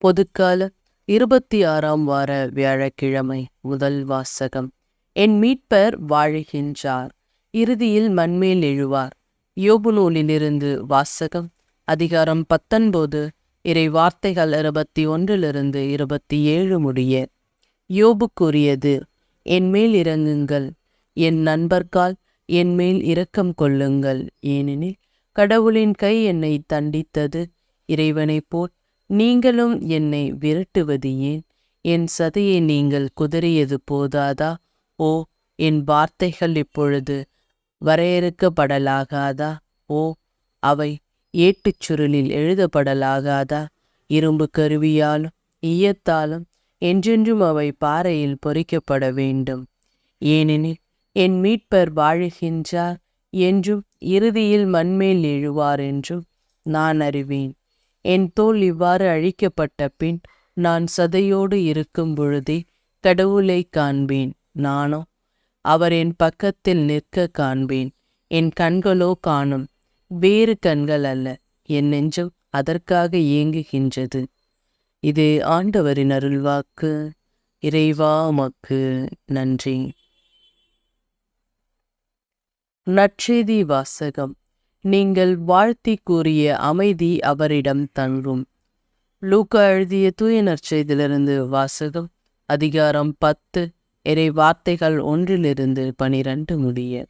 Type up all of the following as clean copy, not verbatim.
பொதுக்கால 26ஆம் வார வியாழக்கிழமை. முதல் வாசகம். என் மீட்பர் வாழுகின்றார், இறுதியில் மண்மேல் எழுவார். யோபு நூலிலிருந்து வாசகம். அதிகாரம் 19, இறை வார்த்தைகள் 21 27 முடிய. யோபு கூறியது: என்மேல் இரங்குங்கள், என் நண்பர்கால் என்மேல் இரக்கம் கொள்ளுங்கள். ஏனெனில் கடவுளின் கை என்னை தண்டித்தது. இறைவனைப் போல் நீங்களும் என்னை விரட்டுவது ஏன்? என் சதையை நீங்கள் குதறியது போதாதா? ஓ, என் வார்த்தைகள் இப்பொழுது வரையறுக்கப்படலாகாதா? ஓ, அவை ஏட்டுச் சுருளில் எழுதப்படலாகாதா? இரும்பு கருவியாலும் ஈயத்தாலும் என்றென்றும் அவை பாறையில் பொறிக்கப்பட வேண்டும். ஏனெனில் என் மீட்பர் வாழுகின்றார் என்றும் இறுதியில் மண்மேல் எழுவார் என்றும் நான் அறிவேன். என் தோல் இவ்வாறு அழிக்கப்பட்ட பின் நான் சதையோடு இருக்கும் பொழுதே கடவுளை காண்பேன். நானோ அவர் என் பக்கத்தில் நிற்க காண்பேன். என் கண்களோ காணும், வேறு கண்கள் அல்ல. என் நெஞ்சம் அதற்காக ஏங்குகின்றது. இது ஆண்டவரின் அருள்வாக்கு. இறைவா உமக்கு நன்றி. நற்செய்தி வாசகம். நீங்கள் வாழ்த்தி கூறிய அமைதி அவரிடம் தங்கும். லூக்கா எழுதிய தூய நற்செய்தியிலிருந்து வாசகம். அதிகாரம் 10, இறை வார்த்தைகள் 1-12 முடிய.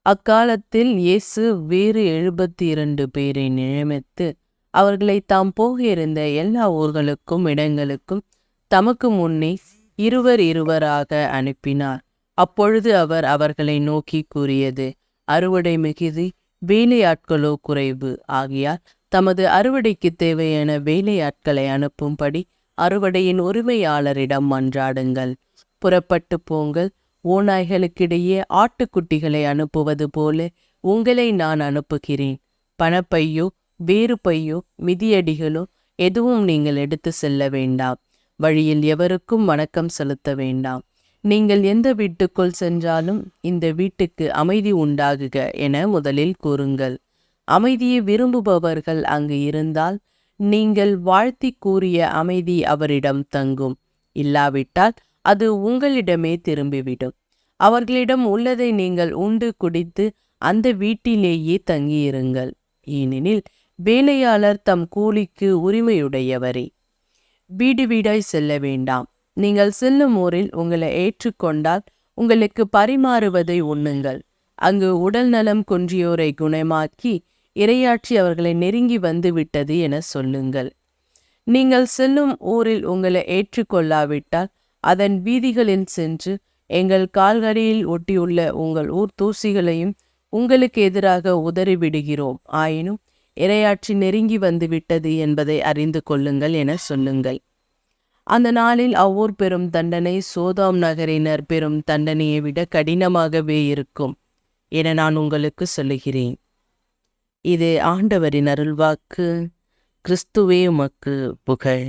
அக்காலத்தில் இயேசு வேறு 72 பேரை நியமித்து அவர்களை தாம் போக இருந்த எல்லா ஊர்களுக்கும் இடங்களுக்கும் தமக்கு முன்னே இருவராக அனுப்பினார். அப்பொழுது அவர் அவர்களை நோக்கி கூறியது: அறுவடை மிகுதி, வேலையாட்களோ குறைவு. ஆகையால் தமது அறுவடைக்கு தேவையான வேலையாட்களை அனுப்பும்படி அறுவடையின் உரிமையாளரிடம் மன்றாடுங்கள். புறப்பட்டு போங்கள். ஓநாய்களுக்கிடையே ஆட்டுக்குட்டிகளை அனுப்புவது போல உங்களை நான் அனுப்புகிறேன். பணப்பையோ வேறு பையோ மிதியடிகளோ எதுவும் நீங்கள் எடுத்து செல்ல வேண்டாம். வழியில் எவருக்கும் வணக்கம் செலுத்த வேண்டாம். நீங்கள் எந்த வீட்டுக்குள் சென்றாலும் இந்த வீட்டுக்கு அமைதி உண்டாகுக என முதலில் கூறுங்கள். அமைதியை விரும்புபவர்கள் அங்கு இருந்தால் நீங்கள் வாழ்த்தி கூறிய அமைதி அவரிடம் தங்கும். இல்லாவிட்டால் அது உங்களிடமே திரும்பிவிடும். அவர்களிடம் உள்ளதை நீங்கள் உண்டு குடித்து அந்த வீட்டிலேயே தங்கியிருங்கள். ஏனெனில் வேலையாளர் தம் கூலிக்கு உரிமையுடையவரே. வீடு வீடாய் செல்ல வேண்டாம். நீங்கள் செல்லும் ஊரில் உங்களை ஏற்றுக்கொண்டால் உங்களுக்கு பரிமாறுவதை உண்ணுங்கள். அங்கு உடல் நலம் குன்றியோரை குணமாக்கி இறையாட்சி அவர்களை நெருங்கி வந்து விட்டது என சொல்லுங்கள். நீங்கள் செல்லும் ஊரில் உங்களை ஏற்றுக்கொள்ளாவிட்டால் அதன் வீதிகளில் சென்று எங்கள் கால்கடியில் ஒட்டியுள்ள உங்கள் ஊர் தூசிகளையும் உங்களுக்கு எதிராக உதறிவிடுகிறோம். ஆயினும் இறையாட்சி நெருங்கி வந்து விட்டது என்பதை அறிந்து கொள்ளுங்கள் என சொல்லுங்கள். அந்த நாளில் அவ்வூர் பெறும் தண்டனை சோதோம் நகரினர் பெறும் தண்டனையை விட கடினமாகவே இருக்கும் என நான் உங்களுக்கு சொல்லுகிறேன். இது ஆண்டவரின் அருள்வாக்கு. கிறிஸ்துவே உமக்கு புகழ்.